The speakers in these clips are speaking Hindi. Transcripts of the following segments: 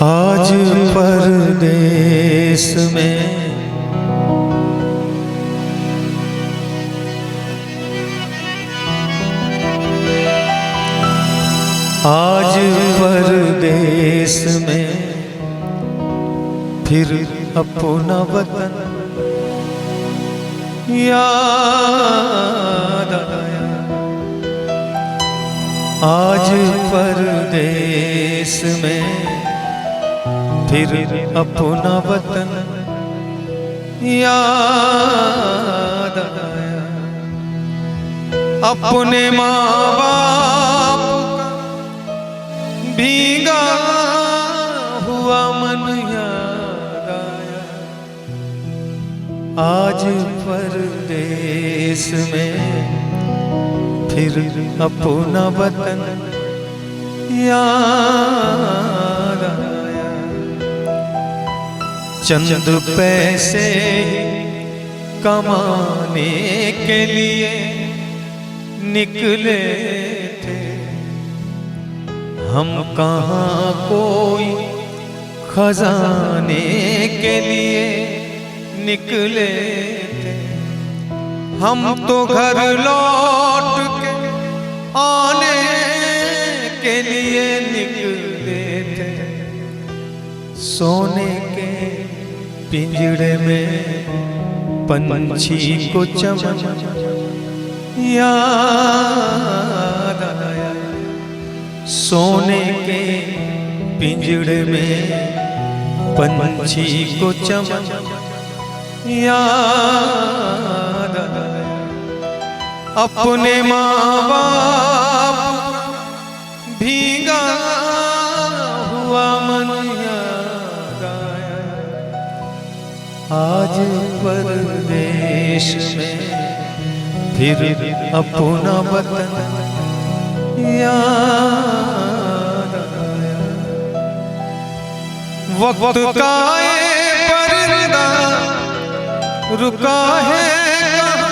आज परदेस में आज परदेस में फिर अपना वतन याद आया। आज परदेस में फिर अपना वतन याद आया। अपने माँ बाप भीगा हुआ मन याद आया। आज परदेस में फिर अपना वतन याद आया। चंद पैसे कमाने के लिए निकले थे हम, कहाँ कोई खजाने के लिए निकले थे हम। तो घर लौट के आने के लिए निकले थे। सोने के पिंजड़े में पंछी को चमन याद आया। सोने के पिंजड़े में पंछी को चमन याद आया। अपने माँ बाप भीगा हुआ मन याद आया। आज परदेश में फिर अपना वतन याद आया। वक्त का पर्दा रुका है कहाँ,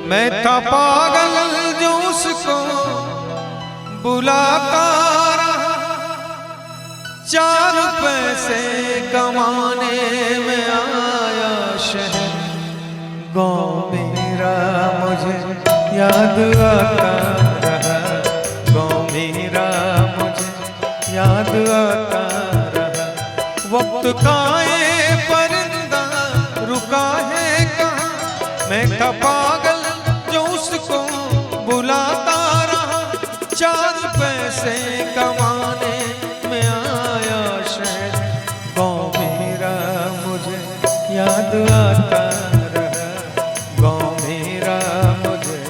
मैं था पागल जो उसको बुलाता रहा। चार पैसे कमाने में आया शहर, गाँव मेरा मुझे याद आता रहा। गाँव मेरा मुझे याद आता रहा। वक्त का पर्दा रुका है कहाँ, मैं था पागल जो उसको बुलाता रहा। चार पैसे कमाने में आया शहर, गाँव मेरा मुझे याद आता रहा। गाँव मेरा मुझे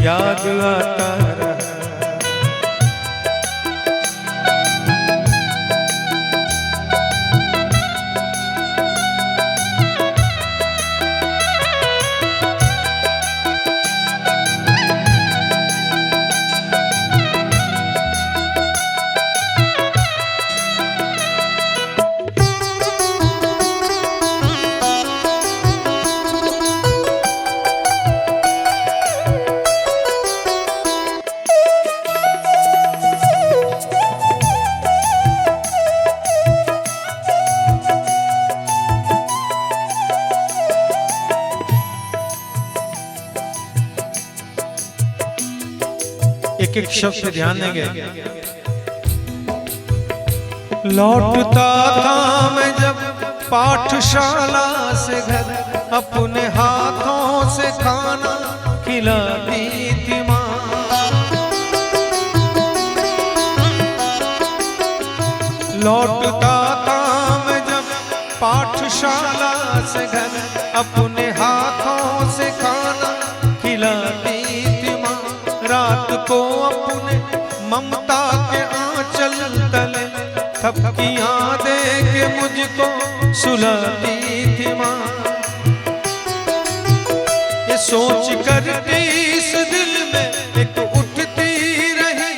याद आता रहा। एक एक शब्द पे ध्यान देंगे। लौटता था मैं जब पाठशाला से घर, अपने हाथों से खाना खिलाती थी माँ। लौटता था मैं जब पाठशाला से घर, अपने हाथों से खाना खिलाती थी माँ। रात को अपने ममता के आंचल तले थपकियां दे के मुझको सुलाती थी माँ। ये सोच कर इस दिल में एक उठती रही,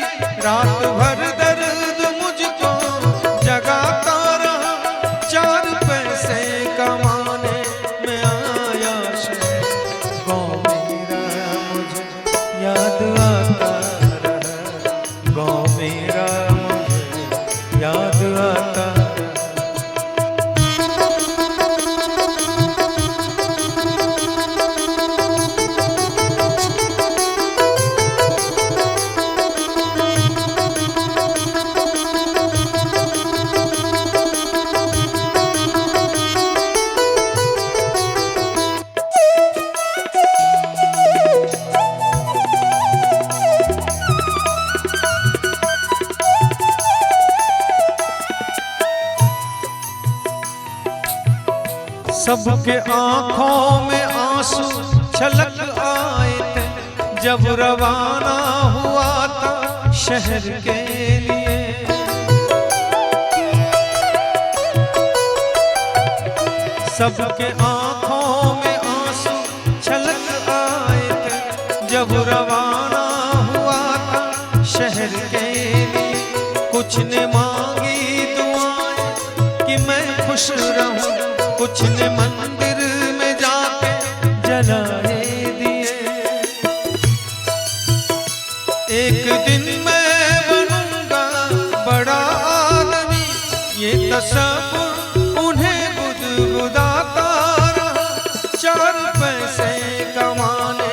रात भर दर्द मुझको जगाता रहा। चार पैसे कमाने में आया शहर, गाँव मेरा मुझे याद आता रहा। गाँव मेरा मुझे याद आता सबके आंखों में आंसू छलक आए थे जब रवाना हुआ था शहर के लिए। सबके आंखों में आंसू छलक आए थे जब रवाना हुआ था शहर के लिए। कुछ ने मांगी दुआएं कि मैं खुश रहूं, कुछ ने मंदिर में जाके जलाए दिए। एक दिन मैं बनूंगा बड़ा आदमी, ये तसव्वुर उन्हें गुदगुदाता रहा। 4 पैसे कमाने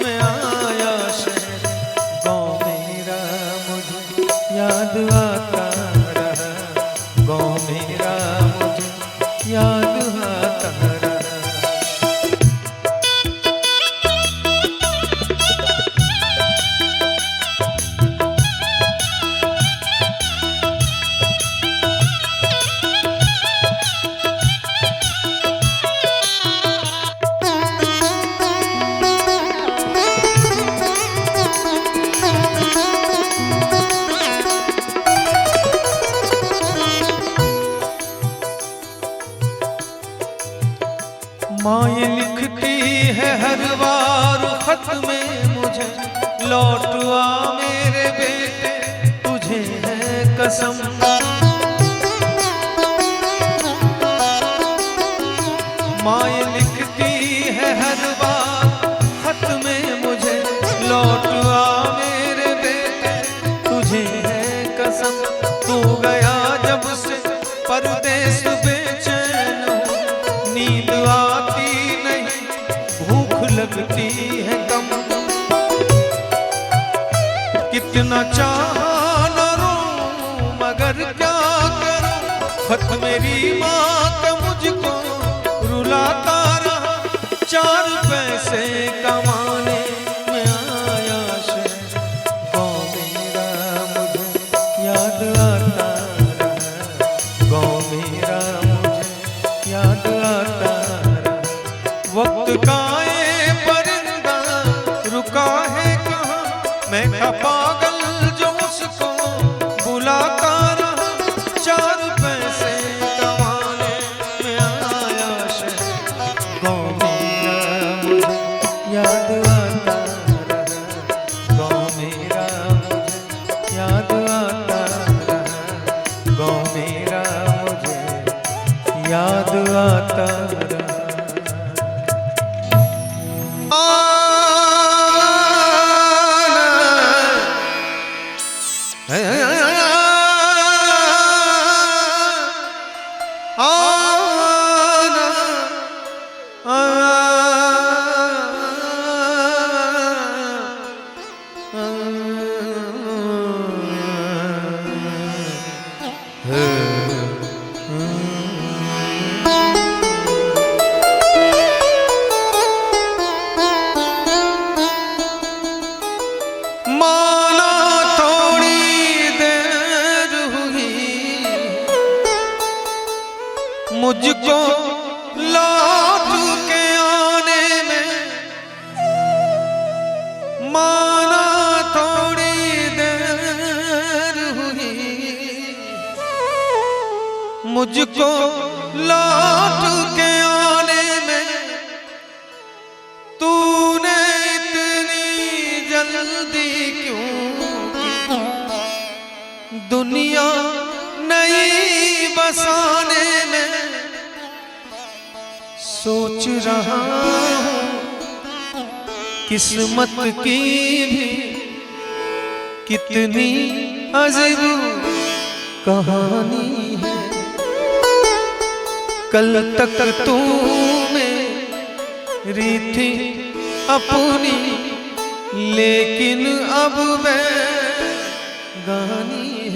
में आया शहर, गाँव मेरा मुझे याद आता रहा, गाँव मेरा मुझे याद माँ ये लिखती है हर बार खत में मुझे, लौट आ मेरे बेटे तुझे है कसम। माँ ये लिखती है हर बार खत में मुझे, लौट आ मेरे बेटे तुझे है कसम। तू गया जब से परदेस बेचैन हूँ, नींद आती नहीं, भूख लगती है कम। कितना चाहा न रोऊं मगर क्या करूं, खत मेरी माँ का मुझको रुलाता रहा। 4 पैसे कमाने में आया शहर, गाँव मेरा मुझे याद आता रहा, गाँव मेरा मुझे याद आता रहा। वक्त का ये परिंदा रुका है कहाँ, मैं था पागल जो उसको बुलाता रहा। 4 पैसे कमाने में आया शहर, गाँव मेरा मुझे याद आता रहा, गाँव मेरा मुझे याद आता रहा, गाँव मेरा मुझे याद आता रहा। मुझको लौट के आने में माना थोड़ी देर हुई, मुझको लौट के आने में तूने इतनी जल्दी क्यों की? दुनिया नई बसाने में सोच रहा हूँ किस्मत की भी कितनी अजीब कहानी है। कल तक तू मेरी थी अपनी, लेकिन अब बेगानी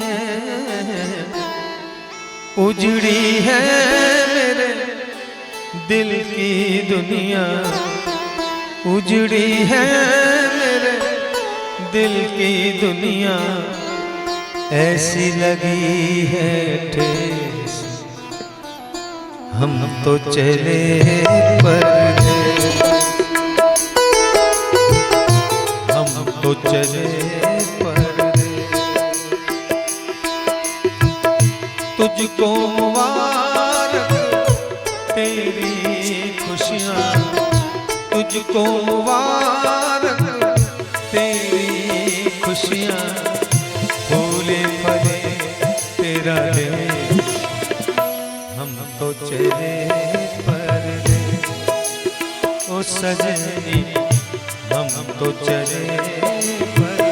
है। उजड़ी है मेरे दिल की दुनिया, उजड़ी है मेरे दिल की दुनिया, ऐसी लगी है ठेस हम तो चले परदेस, हम तो चले परदेस। तुझको मुबारक तेरी खुशियाँ, तुझको मुबारक तेरी खुशियाँ, फूले फले तेरा देश हम तो चले परदेस। ओ सजनी हम तो चले परदेस।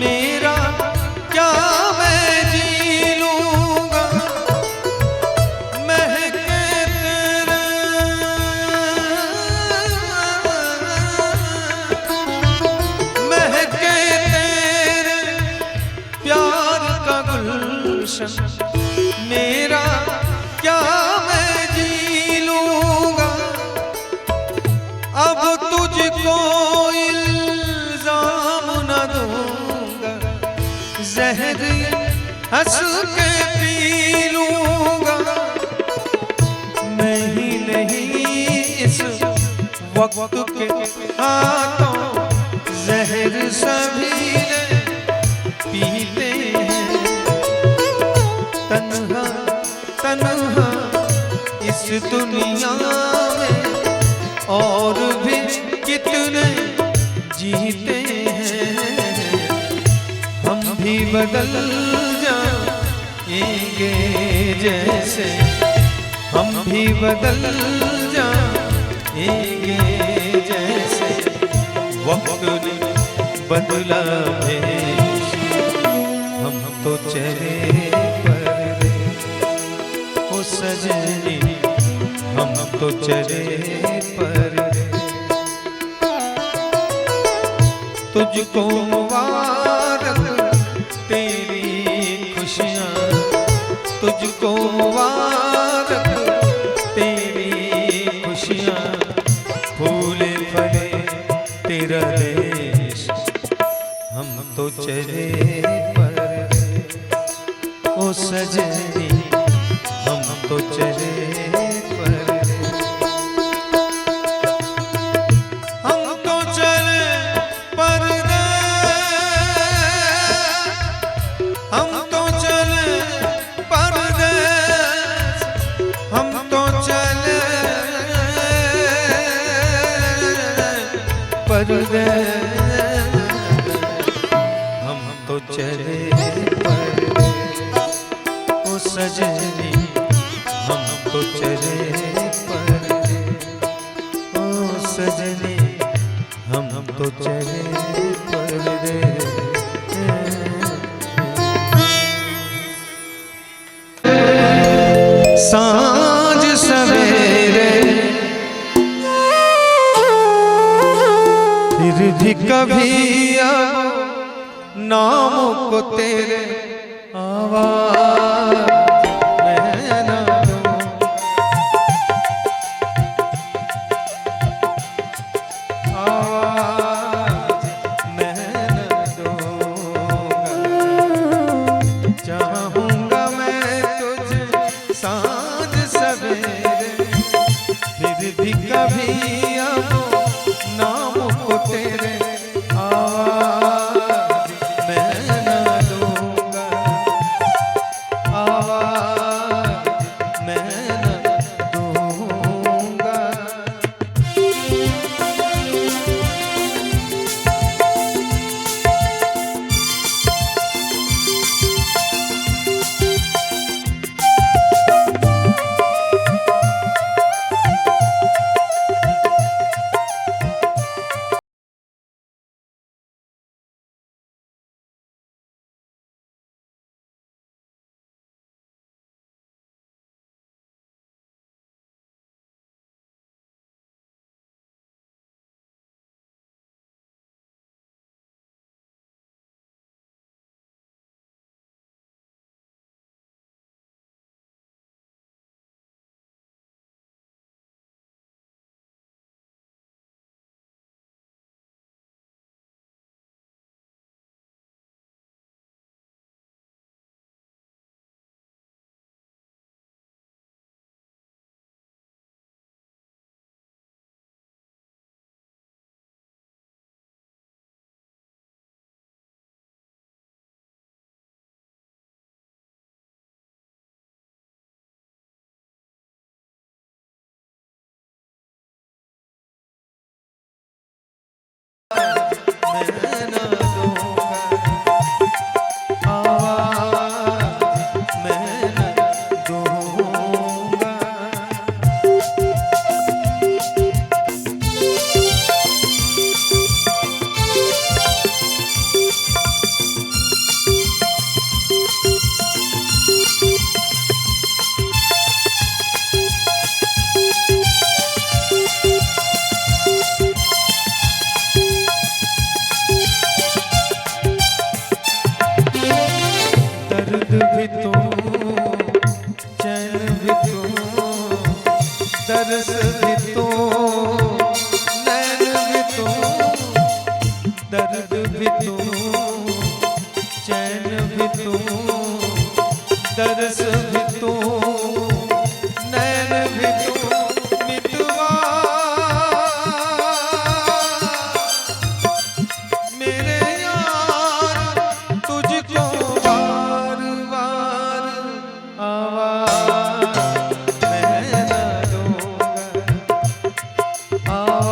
मेरा क्या मैं जी लूँगा, महके तेरे महके तेरे प्यार का गुलशन, मेरा क्या मैं जी लूँगा। अब तुझको ज़हर हंस के पी लूँगा। नहीं इस वक्त के हाथों ज़हर सभी पीते हैं। तन्हा तन्हा इस दुनिया में और भी कितने जीते हैं। हम भी बदल जाएंगे जैसे, हम भी बदल जाएंगे जैसे वक्त ने बदला भेष। हम तो चले परदेस। ओ सजनी हम तो चले परदेस। तुझको मुबारक तेरी खुशियाँ, तुझको मुबारक तेरी खुशियाँ, फूले फले तेरा देश हम तो चले परदेस। ओ सजनी हम तो चले परदेस। हम तो चले परदेस, हम तो चले परदेस, हम तो चले परदेस, हम तो चले परदेस। ओ सजनी हम तो चले परदेस। ओ सजनी हम तो चले परदेस। सांझ सवेरे फिर भी कभी अब नाम को तेरे आवाज मैं ना दूं। मैं न दूंगा, आवाज मैं न दूंगा। दर्द भी तू, चैन भी तू, दर्द भी तू, नैन भी तू, दर्द भी तू, चैन भी तू, दर्द भी तू, नैन भी तू, मितवा मेरे यार तुझको बार बार आवाज मैं न दूंगा, आवाज